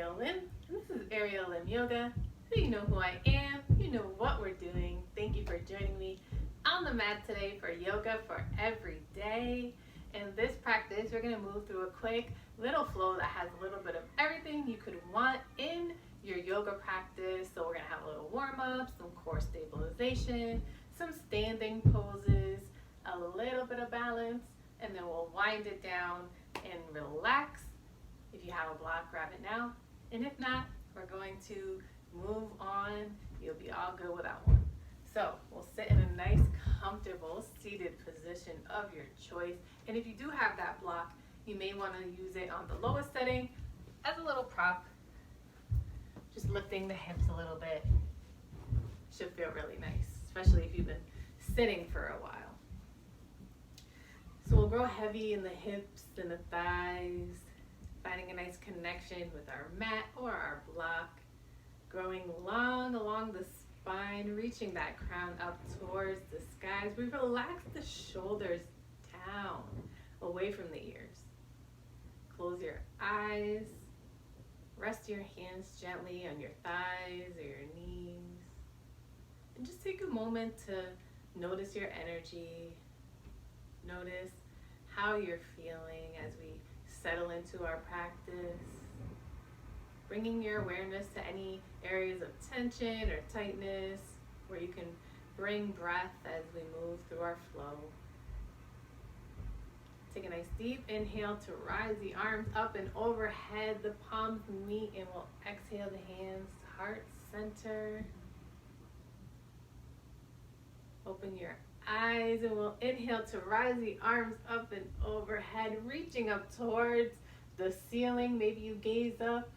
Ariel Lim, and this is Ariel Lim Yoga. So you know who I am, you know what we're doing. Thank you for joining me on the mat today for yoga for every day. In this practice, we're going to move through a quick little flow that has a little bit of everything you could want in your yoga practice. So we're going to have a little warm-up, some core stabilization, some standing poses, a little bit of balance, and then we'll wind it down and relax. If you have a block, grab it now. And if not, we're going to move on. You'll be all good without one. So we'll sit in a nice, comfortable, seated position of your choice. And if you do have that block, you may want to use it on the lowest setting as a little prop. Just lifting the hips a little bit. Should feel really nice, especially if you've been sitting for a while. So we'll grow heavy in the hips and the thighs, finding a nice connection with our mat or our block, growing long along the spine, reaching that crown up towards the sky as we relax the shoulders down, away from the ears. Close your eyes, rest your hands gently on your thighs or your knees, and just take a moment to notice your energy. Notice how you're feeling as we settle into our practice, bringing your awareness to any areas of tension or tightness where you can bring breath as we move through our flow. Take a nice deep inhale to rise the arms up and overhead, the palms meet, and we'll exhale the hands to heart center. Open your eyes and we'll inhale to rise the arms up and overhead, reaching up towards the ceiling. Maybe you gaze up,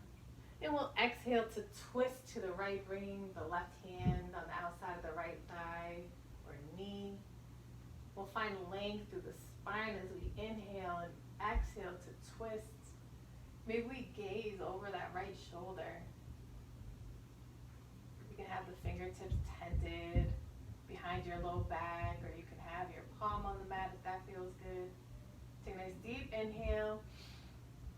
and we'll exhale to twist to the right, bringing the left hand on the outside of the right thigh or knee. We'll find length through the spine as we inhale and exhale to twist. Maybe we gaze over that right shoulder. You can have the fingertips tented behind your low back, or you can have your palm on the mat if that feels good. Take a nice deep inhale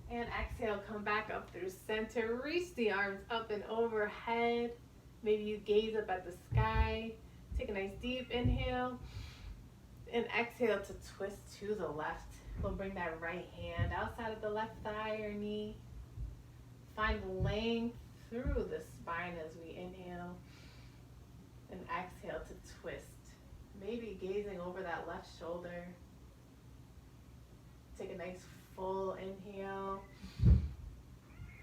and exhale, come back up through center, reach the arms up and overhead. Maybe you gaze up at the sky. Take a nice deep inhale and exhale to twist to the left. We'll bring that right hand outside of the left thigh or knee. Find length through the spine as we inhale. And exhale to twist. Maybe gazing over that left shoulder. Take a nice full inhale.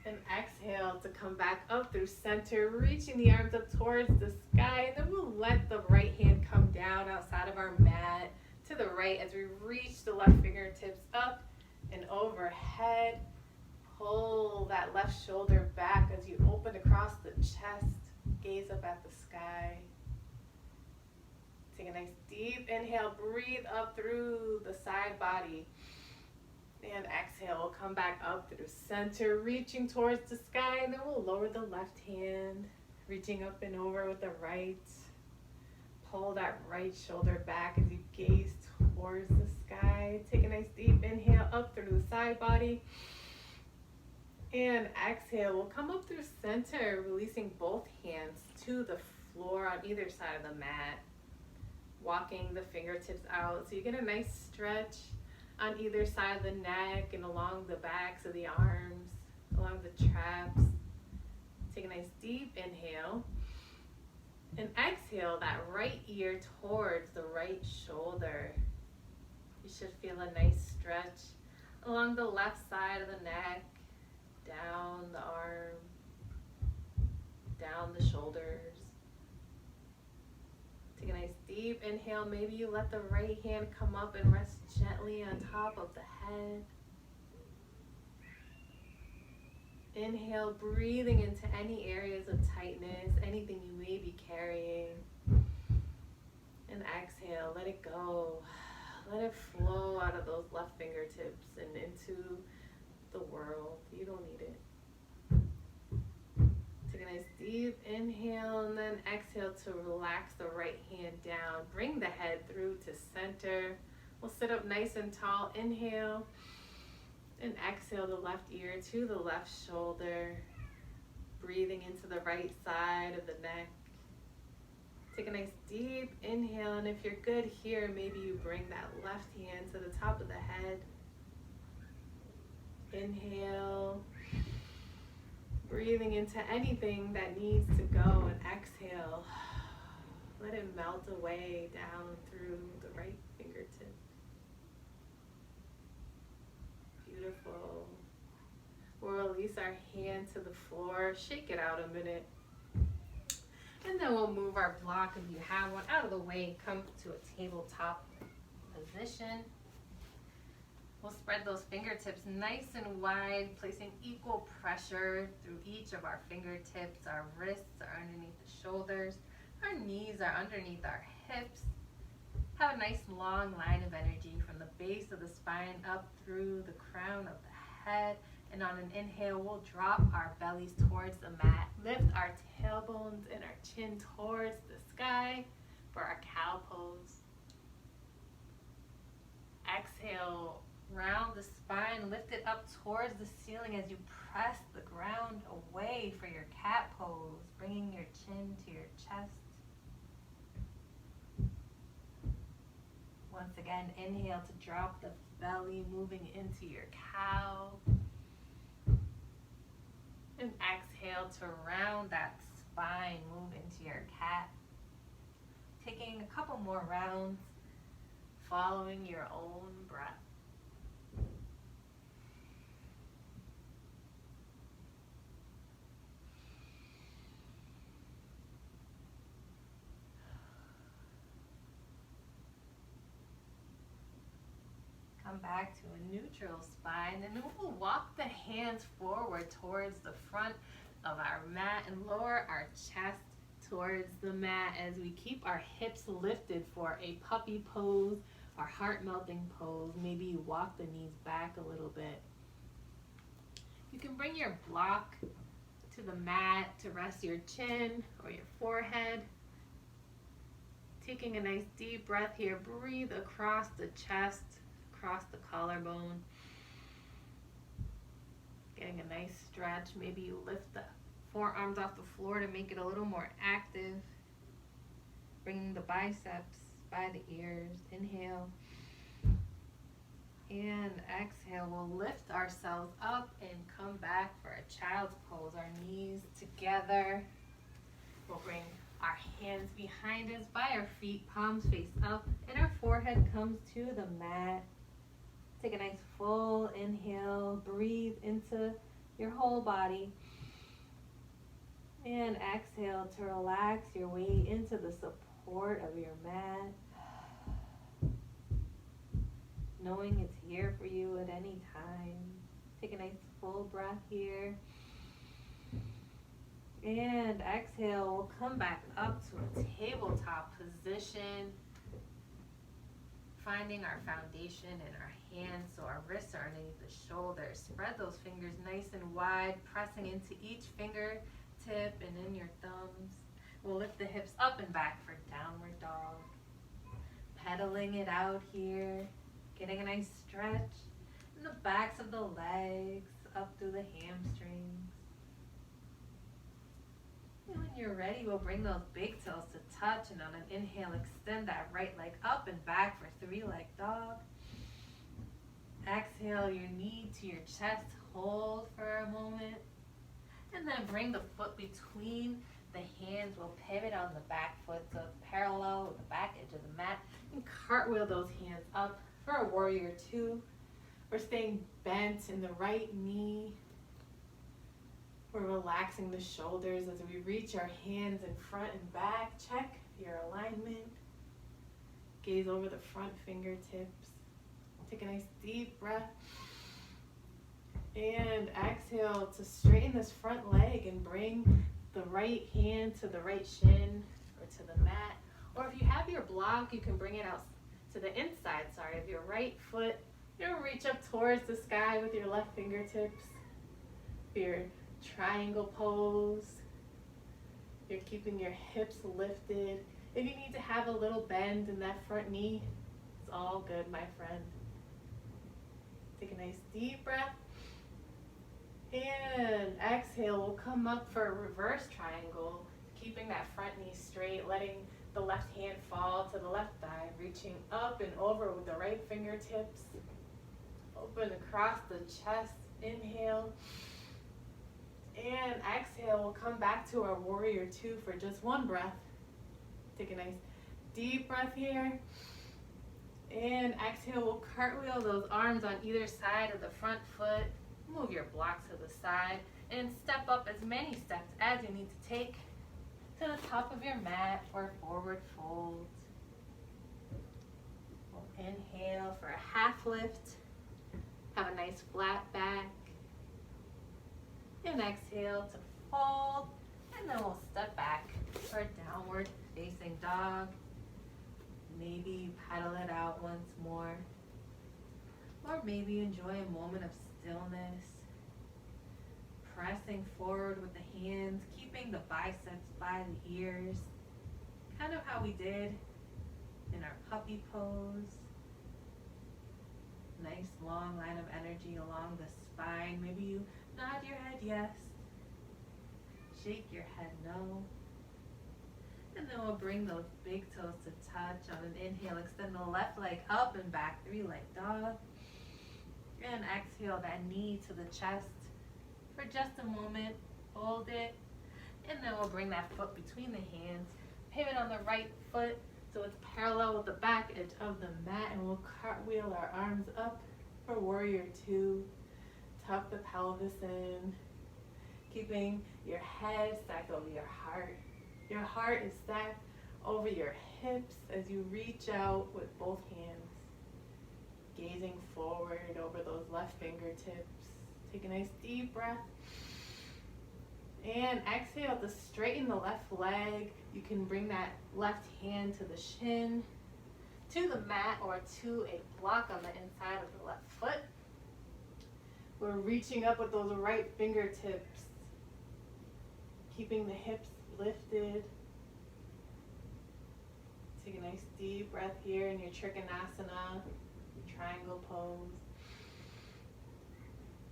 And exhale to come back up through center, reaching the arms up towards the sky. And then we'll let the right hand come down outside of our mat to the right as we reach the left fingertips up and overhead. Pull that left shoulder back as you open across the chest. Gaze up at the sky. Take a nice deep inhale, breathe up through the side body. And exhale, we'll come back up through center, reaching towards the sky. And then we'll lower the left hand, reaching up and over with the right. Pull that right shoulder back as you gaze towards the sky. Take a nice deep inhale up through the side body. And exhale, we'll come up through center, releasing both hands to the floor on either side of the mat. Walking the fingertips out so you get a nice stretch on either side of the neck and along the backs of the arms, along the traps. Take a nice deep inhale and exhale that right ear towards the right shoulder. You should feel a nice stretch along the left side of the neck, down the arm, down the shoulders. Take a nice deep inhale. Maybe you let the right hand come up and rest gently on top of the head. Inhale, breathing into any areas of tightness, anything you may be carrying. And exhale, let it go. Let it flow out of those left fingertips and into the world. You don't need it. Take a nice deep inhale and then exhale to relax the right hand down. Bring the head through to center. We'll sit up nice and tall. Inhale and exhale the left ear to the left shoulder. Breathing into the right side of the neck. Take a nice deep inhale, and if you're good here, maybe you bring that left hand to the top of the head. Inhale, breathing into anything that needs to go, and exhale. Let it melt away down through the right fingertip. Beautiful. We'll release our hand to the floor, shake it out a minute. And then we'll move our block, if you have one, out of the way, come to a tabletop position. We'll spread those fingertips nice and wide, placing equal pressure through each of our fingertips. Our wrists are underneath the shoulders. Our knees are underneath our hips. Have a nice long line of energy from the base of the spine up through the crown of the head. And on an inhale, we'll drop our bellies towards the mat. Lift our tailbones and our chin towards the sky for our cow pose. Exhale, round the spine, lift it up towards the ceiling as you press the ground away for your cat pose, bringing your chin to your chest. Once again, inhale to drop the belly, moving into your cow. And exhale to round that spine, move into your cat. Taking a couple more rounds, following your own breath. Come back to a neutral spine, and then we'll walk the hands forward towards the front of our mat and lower our chest towards the mat as we keep our hips lifted for a puppy pose or heart melting pose. Maybe you walk the knees back a little bit. You can bring your block to the mat to rest your chin or your forehead. Taking a nice deep breath here, breathe across the chest, across the collarbone. Getting a nice stretch. Maybe you lift the forearms off the floor to make it a little more active. Bringing the biceps by the ears. Inhale. And exhale. We'll lift ourselves up and come back for a child's pose. Our knees together. We'll bring our hands behind us by our feet, palms face up, and our forehead comes to the mat. Take a nice full inhale, breathe into your whole body. And exhale to relax your way into the support of your mat. Knowing it's here for you at any time. Take a nice full breath here. And exhale, we'll come back up to a tabletop position. Finding our foundation in our hands so our wrists are underneath the shoulders. Spread those fingers nice and wide, pressing into each fingertip and in your thumbs. We'll lift the hips up and back for downward dog. Pedaling it out here. Getting a nice stretch in the backs of the legs, up through the hamstrings. And when you're ready, we'll bring those big toes to touch, and on an inhale, extend that right leg up and back for three-leg dog. Exhale your knee to your chest, hold for a moment, and then bring the foot between the hands. We'll pivot on the back foot so it's parallel with the back edge of the mat, and cartwheel those hands up for a warrior two. We're staying bent in the right knee. We're relaxing the shoulders as we reach our hands in front and back. Check your alignment. Gaze over the front fingertips. Take a nice deep breath. And exhale to straighten this front leg and bring the right hand to the right shin or to the mat. Or if you have your block, you can bring it out to the inside, of your right foot. You'll reach up towards the sky with your left fingertips. Your triangle pose. You're keeping your hips lifted. If you need to have a little bend in that front knee, it's all good, my friend. Take a nice deep breath. And exhale. exhale, we'll come up for a reverse triangle, keeping that front knee straight, letting the left hand fall to the left thigh, reaching up and over with the right fingertips. Open across the chest, inhale. And exhale, we'll come back to our warrior two for just one breath. Take a nice deep breath here. And exhale, we'll cartwheel those arms on either side of the front foot. Move your block to the side and step up as many steps as you need to take to the top of your mat for a forward fold. We'll inhale for a half lift. Have a nice flat back. And exhale to fold. And then we'll step back for a downward facing dog. Maybe you pedal it out once more. Or maybe enjoy a moment of stillness. Pressing forward with the hands, keeping the biceps by the ears. Kind of how we did in our puppy pose. Nice long line of energy along the spine. Maybe you nod your head yes. Shake your head no. And then we'll bring those big toes to touch. On an inhale, extend the left leg up and back, 3-leg dog. And exhale that knee to the chest for just a moment. Hold it. And then we'll bring that foot between the hands. Pivot on the right foot so it's parallel with the back edge of the mat. And we'll cartwheel our arms up for warrior two. Tuck the pelvis in. Keeping your head stacked over your heart. Your heart is stacked over your hips as you reach out with both hands. Gazing forward over those left fingertips. Take a nice deep breath. And exhale to straighten the left leg. You can bring that left hand to the shin, to the mat, or to a block on the inside of the left foot. We're reaching up with those right fingertips. Keeping the hips lifted. Take a nice deep breath here in your Trikonasana, your triangle pose.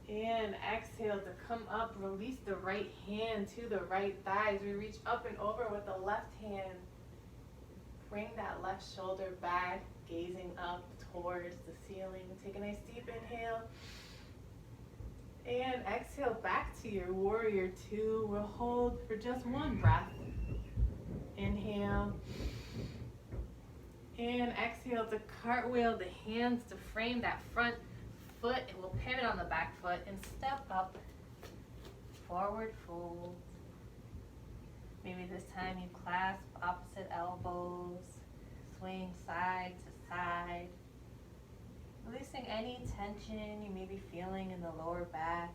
And exhale to come up, release the right hand to the right thigh as we reach up and over with the left hand. Bring that left shoulder back, gazing up towards the ceiling. Take a nice deep inhale. And exhale back to your warrior two. We'll hold for just one breath. Inhale. And exhale to cartwheel the hands to frame that front foot. And we'll pivot on the back foot and step up. Forward fold. Maybe this time you clasp opposite elbows. Swing side to side. Releasing any tension you may be feeling in the lower back.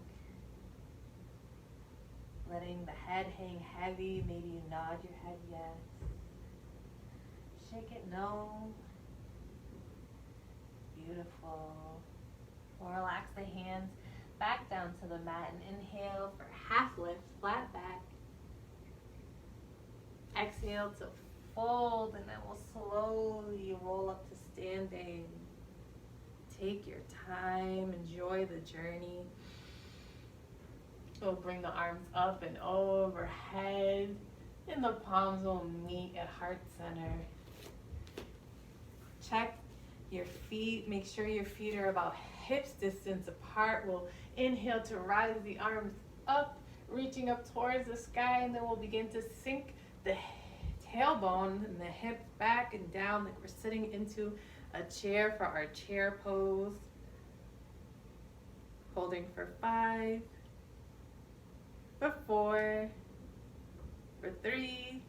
Letting the head hang heavy. Maybe you nod your head yes. Shake it no. Beautiful. We'll relax the hands back down to the mat and inhale for half lift, flat back. Exhale to fold, and then we'll slowly roll up to standing. Take your time, enjoy the journey. We'll bring the arms up and overhead, and the palms will meet at heart center. Check your feet, make sure your feet are about hips distance apart. We'll inhale to rise the arms up, reaching up towards the sky, and then we'll begin to sink the tailbone and the hips back and down like we're sitting into a chair for our chair pose. Holding for 5, for 4, for 3,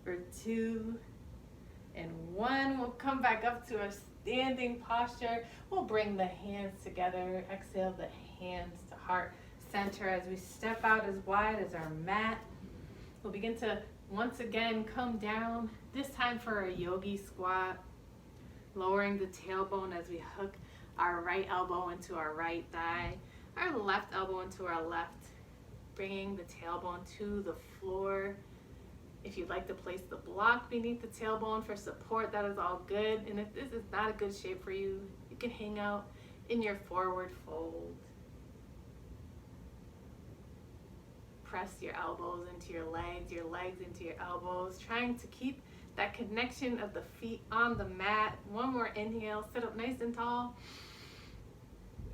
for 2, and 1. We'll come back up to a standing posture. We'll bring the hands together. Exhale the hands to heart center as we step out as wide as our mat. We'll begin to once again come down, this time for a yogi squat. Lowering the tailbone as we hook our right elbow into our right thigh, our left elbow into our left, bringing the tailbone to the floor. If you'd like to place the block beneath the tailbone for support, that is all good. And if this is not a good shape for you, you can hang out in your forward fold. press your elbows into your legs into your elbows, trying to keep that connection of the feet on the mat. One more inhale, sit up nice and tall.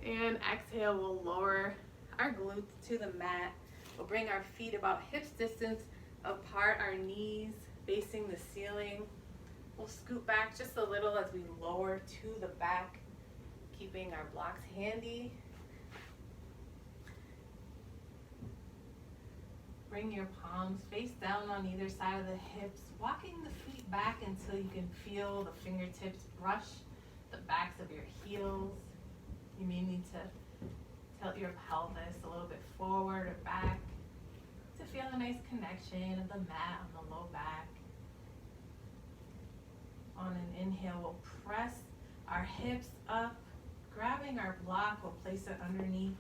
And exhale, we'll lower our glutes to the mat. We'll bring our feet about hips distance apart, our knees facing the ceiling. We'll scoot back just a little as we lower to the back, keeping our blocks handy. Bring your palms face down on either side of the hips, walking the feet back until you can feel the fingertips brush the backs of your heels. You may need to tilt your pelvis a little bit forward or back to feel a nice connection of the mat on the low back. On an inhale, we'll press our hips up, grabbing our block, we'll place it underneath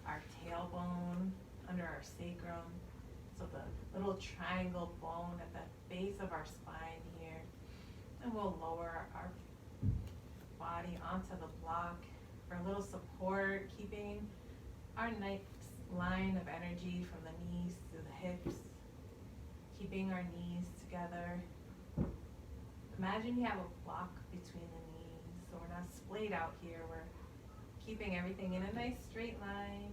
our tailbone, under our sacrum. So the little triangle bone at the base of our spine here. And we'll lower our body onto the block for a little support, keeping our nice line of energy from the knees to the hips, keeping our knees together. Imagine you have a block between the knees, so we're not splayed out here. We're keeping everything in a nice straight line.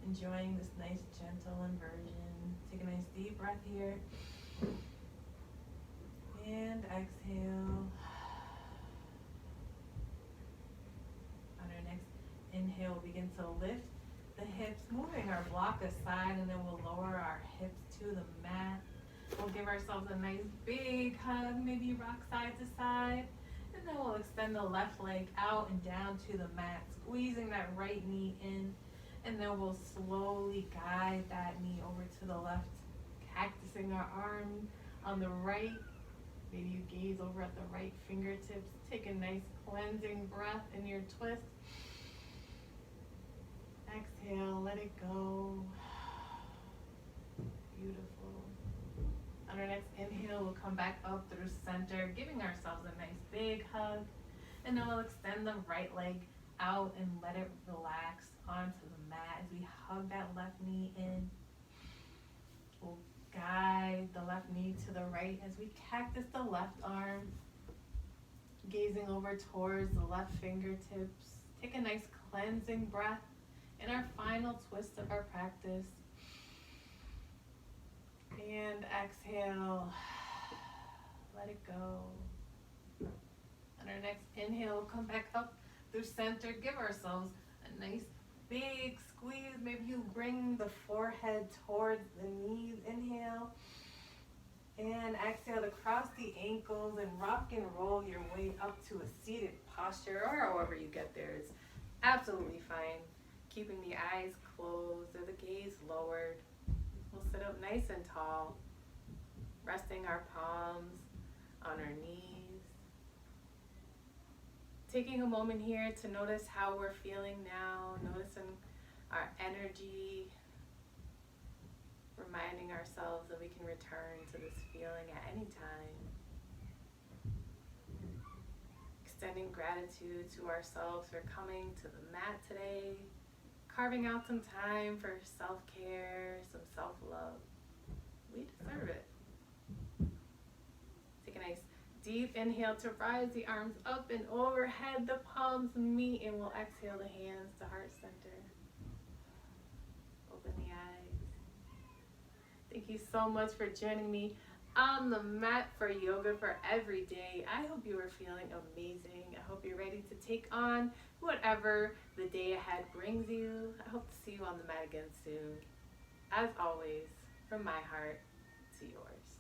Enjoying this nice gentle inversion. Take a nice deep breath here. And exhale. On our next inhale, we'll begin to lift the hips, moving our block aside, and then we'll lower our hips to the mat. We'll give ourselves a nice big hug, maybe rock side to side. And then we'll extend the left leg out and down to the mat, squeezing that right knee in. And then we'll slowly guide that knee over to the left, cactusing our arm on the right. Maybe you gaze over at the right fingertips. Take a nice cleansing breath in your twist. Exhale, let it go. Beautiful. On our next inhale, we'll come back up through center, giving ourselves a nice big hug. And then we'll extend the right leg out and let it relax onto the mat as we hug that left knee in. We'll guide the left knee to the right as we cactus the left arm, gazing over towards the left fingertips. Take a nice cleansing breath in our final twist of our practice. And exhale, let it go. On our next inhale, we'll come back up through center, give ourselves a nice big squeeze. Maybe you bring the forehead towards the knees. Inhale. And exhale to cross the ankles and rock and roll your way up to a seated posture, or however you get there is absolutely fine. Keeping the eyes closed or the gaze lowered. We'll sit up nice and tall, resting our palms on our knees. Taking a moment here to notice how we're feeling now, noticing our energy, reminding ourselves that we can return to this feeling at any time. Extending gratitude to ourselves for coming to the mat today, carving out some time for self-care, some self-love. We deserve it. Take a nice deep inhale to rise the arms up and overhead, the palms meet, and we'll exhale the hands to heart center. Open the eyes. Thank you so much for joining me on the mat for yoga for every day. I hope you are feeling amazing. I hope you're ready to take on whatever the day ahead brings you. I hope to see you on the mat again soon. As always, from my heart to yours.